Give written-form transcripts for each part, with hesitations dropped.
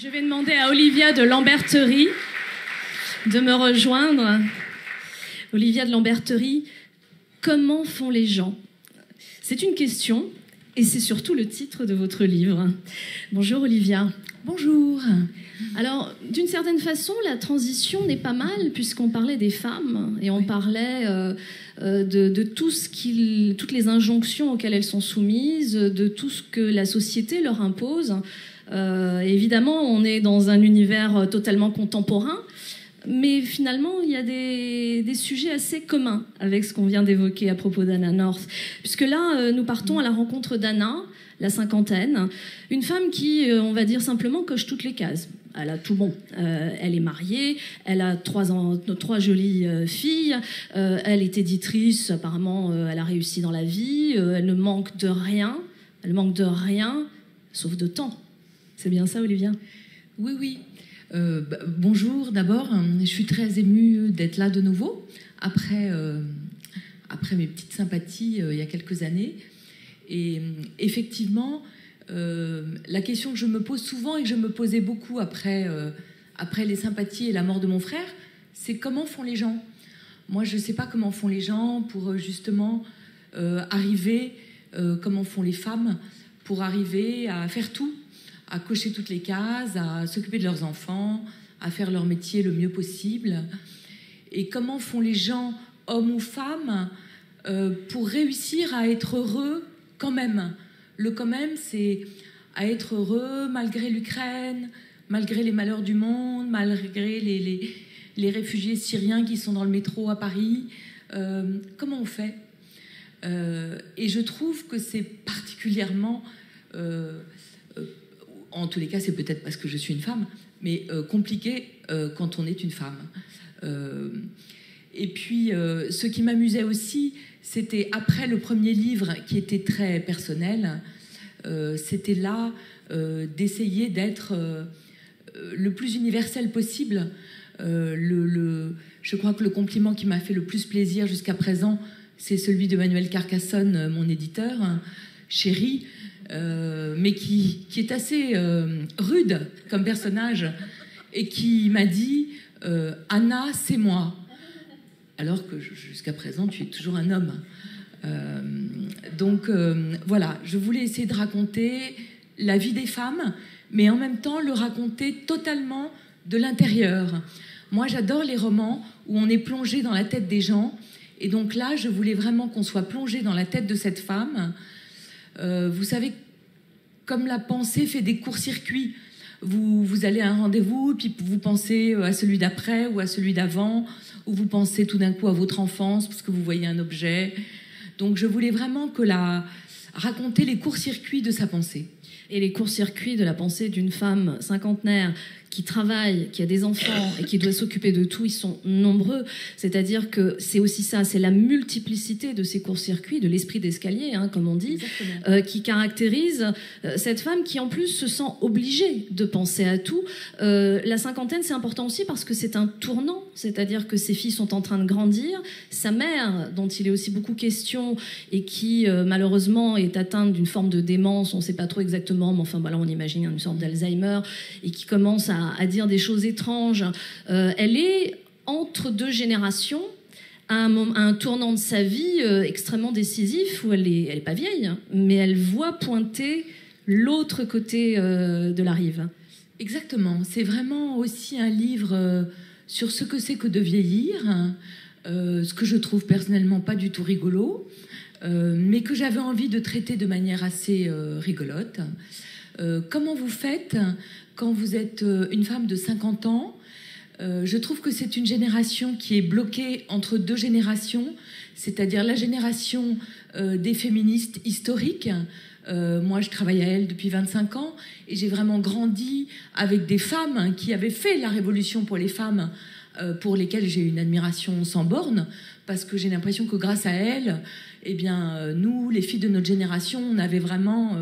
Je vais demander à Olivia de Lamberterie de me rejoindre. Olivia de Lamberterie, comment font les gens? C'est une question et c'est surtout le titre de votre livre. Bonjour Olivia. Bonjour. Alors, d'une certaine façon, la transition n'est pas mal puisqu'on parlait des femmes et on parlait de toutes les injonctions auxquelles elles sont soumises, de tout ce que la société leur impose. Évidemment, on est dans un univers totalement contemporain, mais finalement, il y a des sujets assez communs avec ce qu'on vient d'évoquer à propos d'Anna North. Puisque là, nous partons à la rencontre d'Anna, la cinquantaine, une femme qui, on va dire simplement, coche toutes les cases. Elle a tout bon. Elle est mariée, elle a trois jolies filles, elle est éditrice, apparemment elle a réussi dans la vie, elle ne manque de rien, sauf de temps. C'est bien ça, Olivia? Oui, oui. Bonjour d'abord, je suis très émue d'être là de nouveau, après mes petites sympathies il y a quelques années. Et effectivement, la question que je me pose souvent et que je me posais beaucoup après les sympathies et la mort de mon frère, c'est comment font les gens? Moi, je ne sais pas comment font les gens pour justement arriver, comment font les femmes pour arriver à faire tout, à cocher toutes les cases, à s'occuper de leurs enfants, à faire leur métier le mieux possible. Et comment font les gens, hommes ou femmes, pour réussir à être heureux quand même. Le quand même, c'est à être heureux malgré l'Ukraine, malgré les malheurs du monde, malgré les réfugiés syriens qui sont dans le métro à Paris. Comment on fait? Et je trouve que c'est particulièrement... en tous les cas, c'est peut-être parce que je suis une femme, mais compliqué quand on est une femme. Et puis, ce qui m'amusait aussi, c'était après le premier livre, qui était très personnel, c'était là d'essayer d'être le plus universel possible. Je crois que le compliment qui m'a fait le plus plaisir jusqu'à présent, c'est celui de Manuel Carcassonne, mon éditeur, chéri, mais qui est assez rude comme personnage, et qui m'a dit « Anna, c'est moi ». Alors que jusqu'à présent, tu es toujours un homme. Donc voilà, je voulais essayer de raconter la vie des femmes, mais en même temps le raconter totalement de l'intérieur. Moi, j'adore les romans où on est plongé dans la tête des gens, et donc là, je voulais vraiment qu'on soit plongé dans la tête de cette femme. Vous savez, comme la pensée fait des courts-circuits, vous allez à un rendez-vous, puis vous pensez à celui d'après ou à celui d'avant, ou vous pensez tout d'un coup à votre enfance parce que vous voyez un objet. Donc je voulais vraiment raconter les courts-circuits de sa pensée. Et les courts-circuits de la pensée d'une femme cinquantenaire qui travaille, qui a des enfants et qui doit s'occuper de tout, ils sont nombreux. C'est-à-dire que c'est aussi ça, c'est la multiplicité de ces courts-circuits, de l'esprit d'escalier, comme on dit, qui caractérise cette femme qui en plus se sent obligée de penser à tout. La cinquantaine, c'est important aussi parce que c'est un tournant, c'est-à-dire que ses filles sont en train de grandir. Sa mère, dont il est aussi beaucoup question et qui malheureusement est atteinte d'une forme de démence, on ne sait pas trop exactement, mais enfin voilà, on imagine une sorte d'Alzheimer, et qui commence à dire des choses étranges. Elle est entre deux générations, à un tournant de sa vie extrêmement décisif, où elle est pas vieille, mais elle voit pointer l'autre côté de la rive. Exactement. C'est vraiment aussi un livre sur ce que c'est que de vieillir, ce que je trouve personnellement pas du tout rigolo, mais que j'avais envie de traiter de manière assez rigolote. Comment vous faites quand vous êtes une femme de 50 ans? Je trouve que c'est une génération qui est bloquée entre deux générations, c'est-à-dire la génération des féministes historiques. Moi, je travaille à Elle depuis 25 ans et j'ai vraiment grandi avec des femmes qui avaient fait la révolution pour les femmes, pour lesquelles j'ai une admiration sans borne, parce que j'ai l'impression que grâce à elles, eh bien, nous, les filles de notre génération, on avait vraiment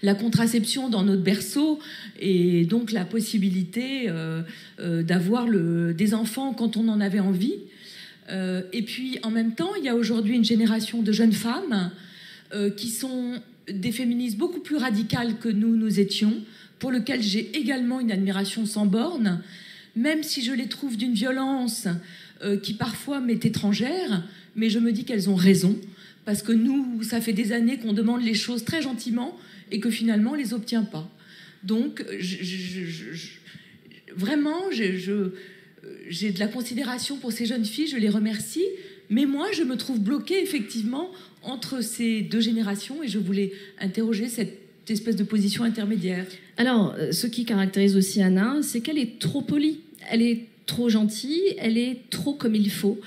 la contraception dans notre berceau et donc la possibilité d'avoir des enfants quand on en avait envie. Et puis, en même temps, il y a aujourd'hui une génération de jeunes femmes qui sont des féministes beaucoup plus radicales que nous étions, pour lesquelles j'ai également une admiration sans borne, même si je les trouve d'une violence qui parfois m'est étrangère, mais je me dis qu'elles ont raison, parce que nous, ça fait des années qu'on demande les choses très gentiment et que finalement on ne les obtient pas. Donc, vraiment, j'ai de la considération pour ces jeunes filles, je les remercie, mais moi, je me trouve bloquée effectivement entre ces deux générations et je voulais interroger cette espèce de position intermédiaire. Alors, ce qui caractérise aussi Anna, c'est qu'elle est trop polie. Elle est trop gentille, elle est trop comme il faut.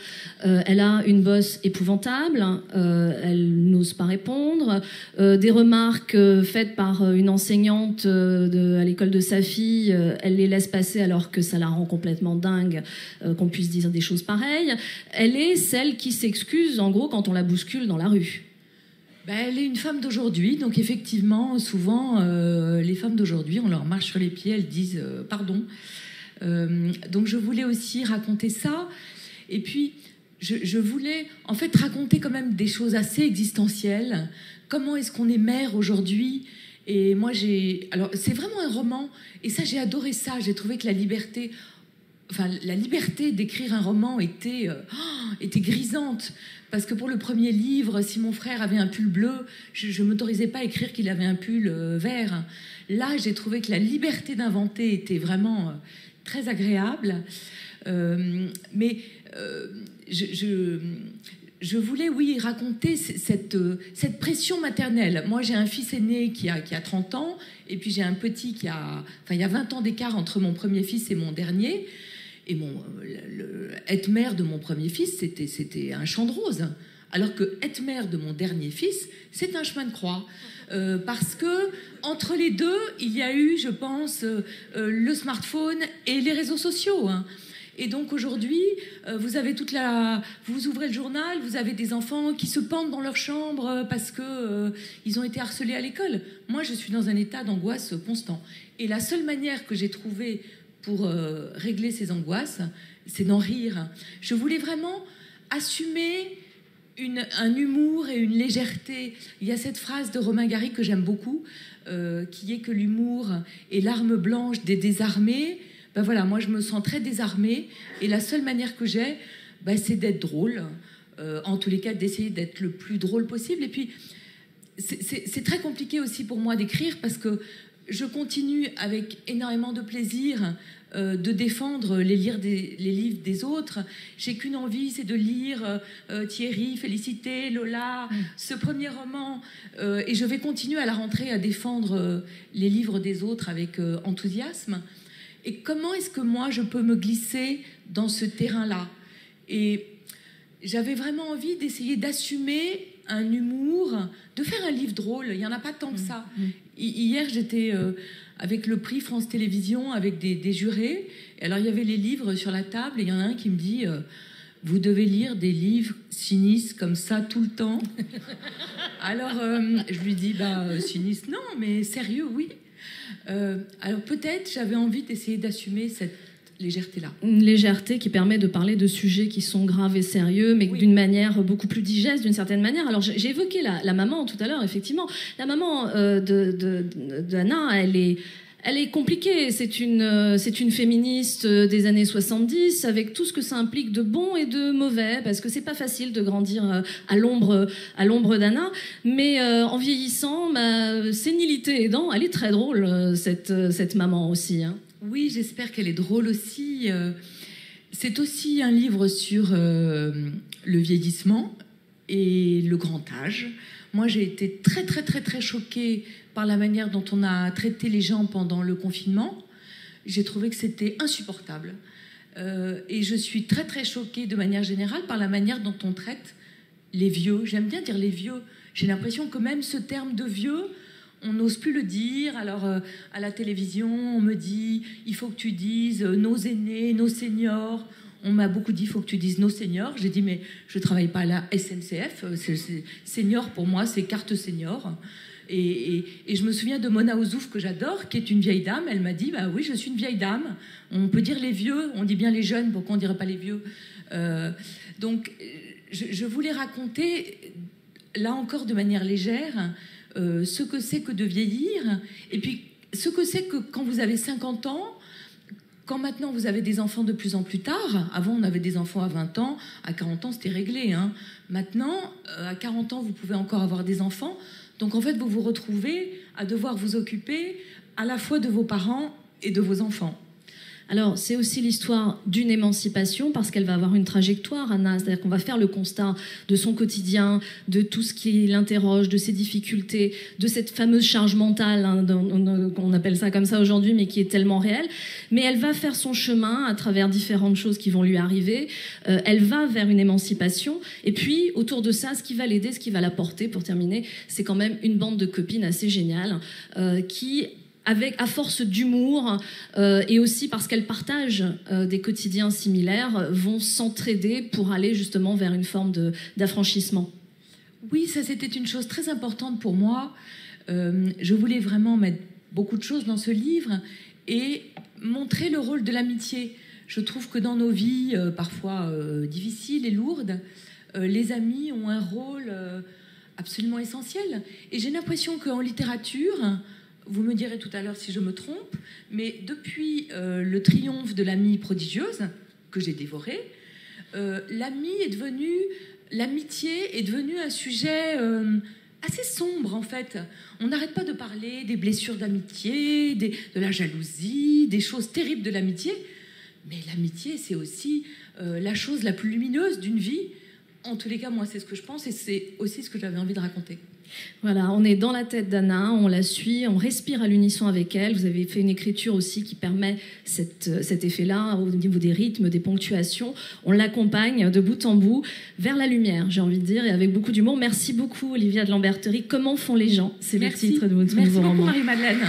Elle a une bosse épouvantable, elle n'ose pas répondre. Des remarques faites par une enseignante à l'école de sa fille, elle les laisse passer alors que ça la rend complètement dingue qu'on puisse dire des choses pareilles. Elle est celle qui s'excuse, en gros, quand on la bouscule dans la rue. Ben, elle est une femme d'aujourd'hui, donc effectivement, souvent, les femmes d'aujourd'hui, on leur marche sur les pieds, elles disent pardon. Donc je voulais aussi raconter ça. Et puis, je voulais en fait raconter quand même des choses assez existentielles. Comment est-ce qu'on est mère aujourd'hui? Et moi, alors c'est vraiment un roman. Et ça, j'ai adoré ça. J'ai trouvé que la liberté d'écrire un roman était grisante. Parce que pour le premier livre, si mon frère avait un pull bleu, je ne m'autorisais pas à écrire qu'il avait un pull vert. Là, j'ai trouvé que la liberté d'inventer était vraiment très agréable. Mais je voulais, oui, raconter cette pression maternelle. Moi, j'ai un fils aîné qui a 30 ans, et puis j'ai un petit qui a... Enfin, il y a 20 ans d'écart entre mon premier fils et mon dernier. Et être mère de mon premier fils, c'était un champ de roses. Alors que être mère de mon dernier fils, c'est un chemin de croix. Parce que entre les deux, il y a eu, je pense, le smartphone et les réseaux sociaux. Hein. Et donc aujourd'hui, vous ouvrez le journal, vous avez des enfants qui se pendent dans leur chambre parce que ils ont été harcelés à l'école. Moi, je suis dans un état d'angoisse constant. Et la seule manière que j'ai trouvée pour régler ces angoisses, c'est d'en rire. Je voulais vraiment assumer un humour et une légèreté. Il y a cette phrase de Romain Gary que j'aime beaucoup, qui est que l'humour est l'arme blanche des désarmés. Ben voilà, moi je me sens très désarmée et la seule manière que j'ai, c'est d'être drôle. En tous les cas, d'essayer d'être le plus drôle possible. Et puis, c'est très compliqué aussi pour moi d'écrire parce que je continue avec énormément de plaisir de défendre les livres des autres. J'ai qu'une envie, c'est de lire Thierry, Félicité, Lola, ce premier roman. Et je vais continuer à la rentrée à défendre les livres des autres avec enthousiasme. Et comment est-ce que moi, je peux me glisser dans ce terrain-là? Et j'avais vraiment envie d'essayer d'assumer un humour, de faire un livre drôle. Il n'y en a pas tant que ça. Hier, j'étais avec le prix France Télévisions, avec des jurés. Et alors, il y avait les livres sur la table, et il y en a un qui me dit vous devez lire des livres cynistes comme ça tout le temps. Alors, je lui dis cynistes, non, mais sérieux, oui. Alors, peut-être, j'avais envie d'essayer d'assumer cette légèreté-là. Une légèreté qui permet de parler de sujets qui sont graves et sérieux, mais d'une manière beaucoup plus digeste, d'une certaine manière. Alors, j'ai évoqué la maman tout à l'heure, effectivement. La maman d'Anna, elle est compliquée. C'est une féministe des années 70, avec tout ce que ça implique de bon et de mauvais, parce que c'est pas facile de grandir à l'ombre d'Anna. Mais en vieillissant, sénilité aidant, elle est très drôle, cette maman aussi. Hein. Oui, j'espère qu'elle est drôle aussi. C'est aussi un livre sur le vieillissement et le grand âge. Moi, j'ai été très, très, très, très choquée par la manière dont on a traité les gens pendant le confinement. J'ai trouvé que c'était insupportable. Et je suis très, très choquée de manière générale par la manière dont on traite les vieux. J'aime bien dire les vieux. J'ai l'impression que même ce terme de vieux, on n'ose plus le dire. Alors, à la télévision, on me dit « il faut que tu dises nos aînés, nos seniors ». On m'a beaucoup dit « il faut que tu dises nos seniors ». J'ai dit « mais je ne travaille pas à la SNCF. Senior, pour moi, c'est carte senior ». Et je me souviens de Mona Ozouf, que j'adore, qui est une vieille dame. Elle m'a dit « bah oui, je suis une vieille dame. On peut dire les vieux, on dit bien les jeunes, pourquoi on ne dirait pas les vieux ?» Donc, je voulais raconter, là encore de manière légère, ce que c'est que de vieillir, et puis ce que c'est que quand vous avez 50 ans, quand maintenant vous avez des enfants de plus en plus tard. Avant, on avait des enfants à 20 ans, à 40 ans, c'était réglé. Hein. Maintenant, à 40 ans, vous pouvez encore avoir des enfants. Donc en fait, vous vous retrouvez à devoir vous occuper à la fois de vos parents et de vos enfants. Alors, c'est aussi l'histoire d'une émancipation parce qu'elle va avoir une trajectoire, Anna. C'est-à-dire qu'on va faire le constat de son quotidien, de tout ce qui l'interroge, de ses difficultés, de cette fameuse charge mentale, hein, on appelle ça comme ça aujourd'hui, mais qui est tellement réelle. Mais elle va faire son chemin à travers différentes choses qui vont lui arriver. Elle va vers une émancipation. Et puis, autour de ça, ce qui va l'aider, ce qui va la porter, pour terminer, c'est quand même une bande de copines assez géniale qui... à force d'humour et aussi parce qu'elles partagent des quotidiens similaires, vont s'entraider pour aller justement vers une forme d'affranchissement. Oui, ça c'était une chose très importante pour moi. Je voulais vraiment mettre beaucoup de choses dans ce livre et montrer le rôle de l'amitié. Je trouve que dans nos vies parfois difficiles et lourdes, les amis ont un rôle absolument essentiel. Et j'ai l'impression qu'en littérature... Vous me direz tout à l'heure si je me trompe, mais depuis le triomphe de l'amie prodigieuse, que j'ai dévoré, l'amitié est devenue un sujet assez sombre, en fait. On n'arrête pas de parler des blessures d'amitié, de la jalousie, des choses terribles de l'amitié. Mais l'amitié, c'est aussi la chose la plus lumineuse d'une vie. En tous les cas, moi, c'est ce que je pense et c'est aussi ce que j'avais envie de raconter. Voilà, on est dans la tête d'Anna, on la suit, on respire à l'unisson avec elle. Vous avez fait une écriture aussi qui permet cet effet-là au niveau des rythmes, des ponctuations. On l'accompagne de bout en bout vers la lumière, j'ai envie de dire, et avec beaucoup d'humour. Merci beaucoup, Olivia de Lamberterie. Comment font les gens? C'est le titre de votre nouveau roman. Merci beaucoup, Marie-Madeleine.